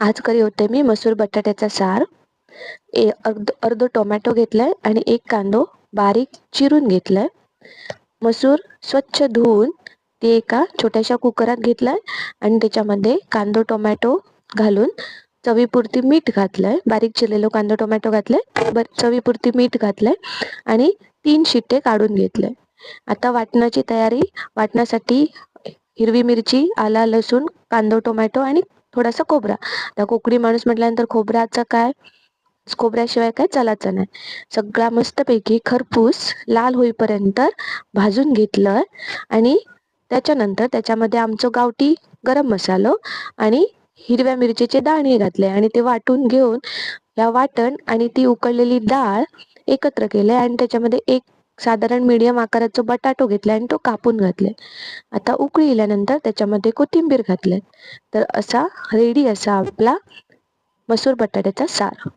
आज करी होते मी मसूर बटाट्याचा सार. अर्ध टोमॅटो घेतलाय आणि एक कांदो बारीक चिरून घेतलाय. मसूर स्वच्छ धुवून ते एका छोट्याशा कुकरात घेतलाय आणि त्याच्यामध्ये कांदो टोमॅटो घालून चवीपुरती मीठ घातलंय. बारीक चिरलेलो कांदो टोमॅटो घातलंय, चवीपुरती मीठ घातलंय आणि 3 शिट्टे काढून घेतलंय. आता वाटणाची तयारी. वाटण्यासाठी हिरवी मिरची, आला, लसूण, कांदो टोमॅटो आणि थोडासा खोबरा. आता कोकणी माणूस म्हटल्यानंतर खोबऱ्याचं काय, खोबऱ्याशिवाय काय चालायचं नाही. सगळा मस्तपैकी खरपूस लाल होईपर्यंत भाजून घेतलं आणि त्याच्यानंतर त्याच्यामध्ये आमचं गावठी गरम मसालो आणि हिरव्या मिरचीचे दाणे घातले आणि ते वाटून घेऊन या वाटण आणि ती उकळलेली डाळ एकत्र केले आणि त्याच्यामध्ये एक साधारण मीडियम आकाराचा बटाटो घेतलाय आणि तो कापून घातलाय. आता उकळी इल्यानंतर त्याच्यामध्ये कोथिंबीर घातले. तर असा रेडी असा आपला मसूर बटाट्याचा सार.